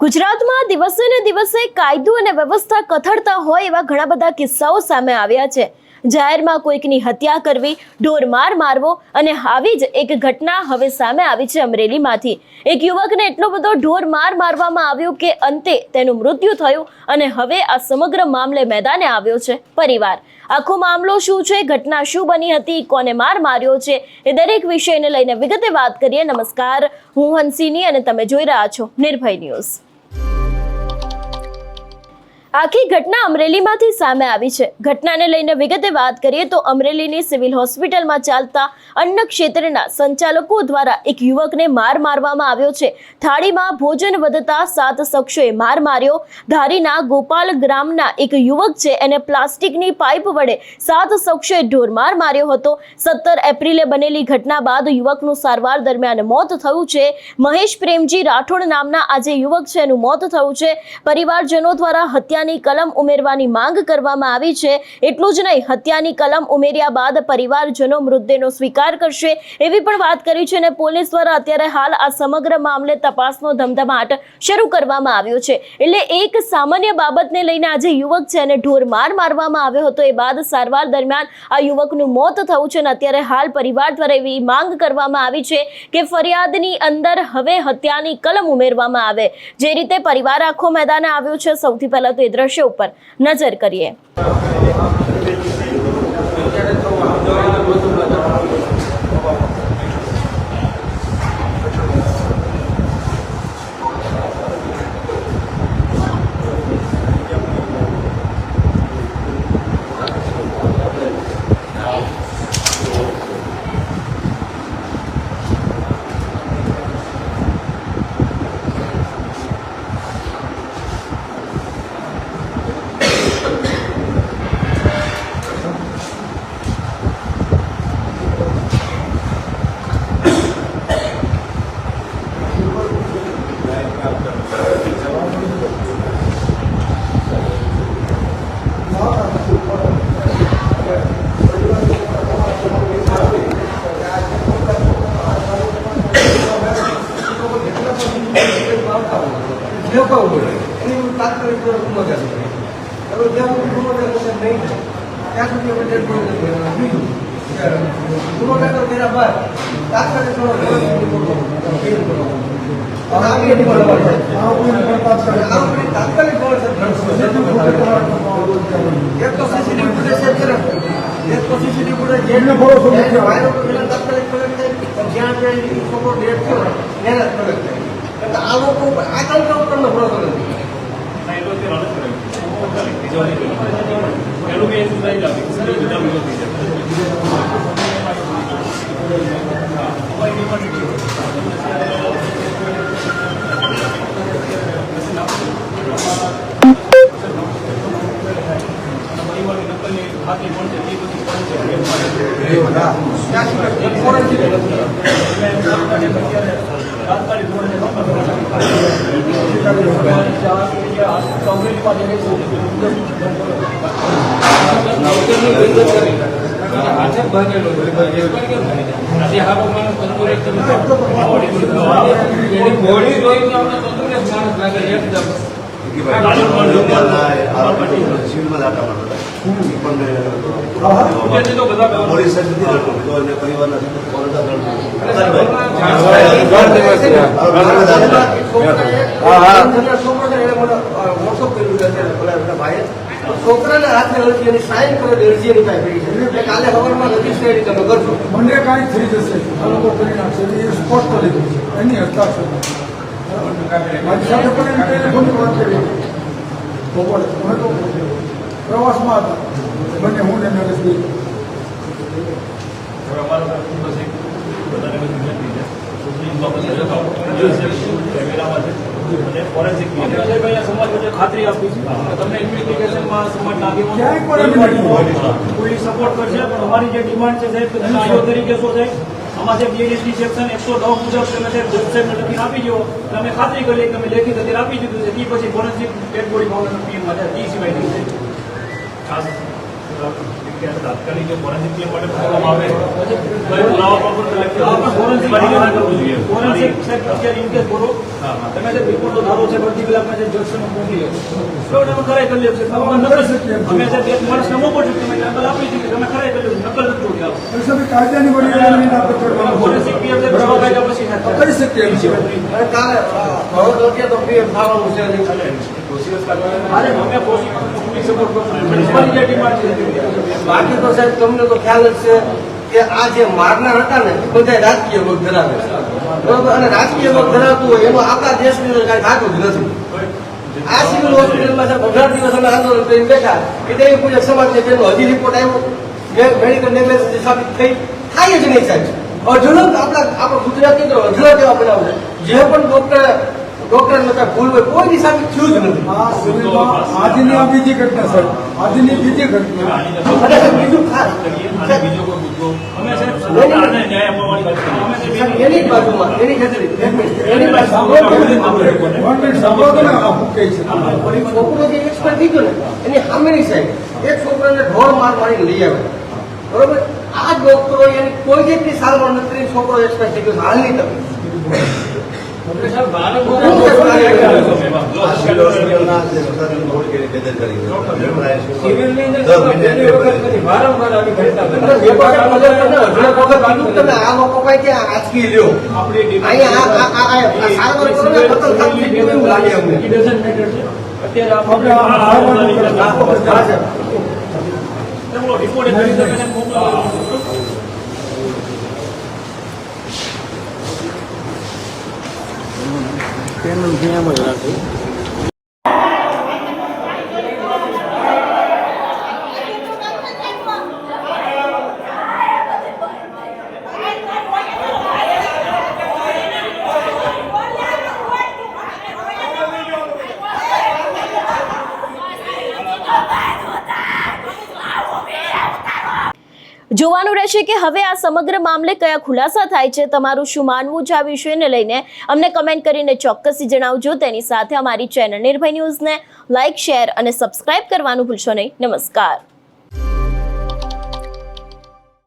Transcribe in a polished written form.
ગુજરાતમાં દિવસે ને દિવસે કાયદો અને વ્યવસ્થા કથળતા હોય એવા ઘણા બધા કિસ્સાઓ સામે આવ્યા છે। જાહેરમાં કોઈકની હત્યા કરવી, ઢોરમાર મારવો અને આવી જ એક ઘટના હવે સામે આવી છે અમરેલીમાંથી। એક યુવકને એટલો બધો ઢોરમાર મારવામાં આવ્યો કે અંતે તેનું મૃત્યુ થયું અને હવે આ સમગ્ર મામલે મેદાને આવ્યો છે પરિવાર। આખો મામલો શું છે, ઘટના શું બની હતી, કોને માર માર્યો છે, એ દરેક વિષયને લઈને વિગતે વાત કરીએ। નમસ્કાર, હું હંસિની અને તમે જોઈ રહ્યા છો નિર્ભય ન્યૂઝ। આખી ઘટના અમરેલીમાંથી સામે આવી છે। ઘટનાને લઈને વિગતે વાત કરીએ તો અમરેલીની સિવિલ હોસ્પિટલમાં ચાલતા અન્ન ક્ષેત્રના સંચાલકો દ્વારા એક યુવકને માર મારવામાં આવ્યો છે। થાળીમાં ભોજન વધતા 7 શખ્સોએ માર માર્યો। ધારીના ગોપાલ ગ્રામના એક યુવક છે, એને પ્લાસ્ટિકની પાઇપ વડે 7 શખ્સોએ ઢોરમાર માર્યો હતો। 17 એપ્રિલે બનેલી ઘટના બાદ યુવકનું સારવાર દરમિયાન મોત થયું છે। મહેશ પ્રેમજી રાઠોડ નામના આ જે યુવક છે એનું મોત થયું છે। પરિવારજનો દ્વારા હત્યા કલમ ઉમેરવાની માંગ કરવામાં આવી છે। એટલું જ નહીં, હત્યાની કલમ ઉમેર્યા બાદ પરિવારજનો મૃતદેહનો સ્વીકાર કરશે એવી પણ વાત કરી છે અને પોલીસ દ્વારા અત્યારે હાલ આ સમગ્ર મામલે તપાસનો ધમધમાટ શરૂ કરવામાં આવ્યો છે। એટલે એક સામાન્ય બાબતને લઈને આજે યુવક છે અને ઢોરમાર મારવામાં આવ્યો હતો, એ બાદ સારવાર દરમિયાન આ યુવકનું મોત થયું છે અને અત્યારે હાલ પરિવાર દ્વારા એવી માંગ કરવામાં આવી છે કે ફરિયાદની અંદર હવે હત્યાની કલમ ઉમેરવામાં આવે। જે રીતે પરિવાર આખો મેદાને આવ્યો છે, સૌથી પહેલા તો દ્રશ્ય ઉપર નજર કરીએ। છોકરાને હાથે અરજી સાઈન કરો, અરજી કાલે સવારમાં રજીસ્ટ્રેશન તમે કરશો, મને કાંઈ થઈ જશે, આ લોકો કરી નાખશે, એ સ્પોટ પર લીધું છે એની હસ્તાક્ષર મારી સાથે પણ એમ ટેલિફોનની વાત કરી બપોરે અમે તો પ્રવાસમાં હતા બંને, હું ને નરેશભાઈ। ખાતરી આપી છે તમને ઇન્વેસ્ટિગેશનમાં સમાજના પોલીસ સપોર્ટ કરશે, પણ અમારી જે ડિમાન્ડ છે સાહેબ, તમે આયો તરીકે શું સાહેબ આમાં જે બીએનએસડી સેક્શન 110 મુજબ તમે વેબસાઇટને લખીને આપી દો, તમે ખાતરી કરી તમે લેખિત અત્યારે આપી દીધું છે, એ પછી ફોરેન્સિક ડેડ બોડી ભાવના પીએમ માટે એ સિવાય નહીં થાય। કે તાત્કાલિક જે ફોરેન્સિક ક્લેમ માટે કરવામાં આવે તો એ પુરાવા પર લખી ફોરેન્સિક કરવું જોઈએ. ફોરેન્સિક સાહેબ અત્યારે ઇન કેસ બોલો તમે જે રિપોર્ટ ધારો છે અડધી કલાકમાં જે જજને મોકલી તો તમે ખરાઈ કરી લેશે. અમે જે બે માણસને મોકલો છો તમે નકલ આપી છે તમે ખરાઈ કરી લેજો નકલ નથી જોડી આવો અને સાહેબ કાયદાની વડીલોની આપણે કરવાનું ફોરેન્સિક પીએમ જે કરવા કાયદા પછી ના કરી શકીએ એમ છે. અને કાલે હવે તો કે તો પીએમ થવાનું છે અરે અમે પોલીસ સપોર્ટ કરશું જે ડિમાન્ડ છે બાકી તો સાહેબ તમને તો ખ્યાલ જ છે કે આ જે મારનાર હતા ને એ બધા રાજકીય વર્ગ ધરાવે છે બરોબર. અને રાજકીય વર્ગ ધરાવતું હોય એનું આપણા દેશની અંદર કાંઈ થાતું જ નથી. આ સિવિલ હોસ્પિટલમાં સાહેબ 18 દિવસ અમે આંદોલન કરીને બેઠા કે દેવી પૂજક સમાજને તેનો હજી રિપોર્ટ આવ્યો મેડિકલ નેગ્લેજન્સ સાબિત થઈ થાય જ નહીં સાહેબ. અઢળક આપણા ગુજરાતી તો અઢળક એવા બનાવ છે જે પણ ડોક્ટર નતા ભૂલ હોય કોઈ ની સાબિત થયું જ નથી. આ સિવિલમાં આજની આ બીજી ઘટના સાહેબ, આજની બીજી ઘટના. અને સાહેબ બીજું ખાસ અને બીજો કોઈ મુદ્દો અમે સાહેબ આને ન્યાય આપવાની વાત કરી અમે સાહેબ, એની જ બાજુમાં એની ખતરી એક મિનિટ એની બાજુ સાંભળો તો ને, one minute સાંભળો તો ને, આ શું કહે છે? છોકરો જે એક્સપાયર થઈ ગયો ને એની સામેની સાઈડ એક છોકરાને ઢોર માર મારીને લઈ આવે બરોબર. આ ડોક્ટરો એની કોઈ જેટલી સારવાર નથી છોકરો એક્સપાયર થઈ ગયો છે હાલની તકે. તમે આ લોકો પાસે આજકી લ્યો અહીંયા સારવાર કરો ને ખતમ થઈ ગયું એવું લાગે અમને. રિપોર્ટ કરી શકે મોકલો જોવાનું રહેશે કે હવે આ સમગ્ર મામલે કયા ખુલાસા થાય છે. તમારું શું માનવું છે આ વિષયને લઈને અમને કમેન્ટ કરીને ચોક્કસથી જણાવજો. તેની સાથે અમારી ચેનલ નિર્ભય ન્યૂઝને લાઇક, શેર અને સબસ્ક્રાઇબ કરવાનું ભૂલશો નહીં. નમસ્કાર.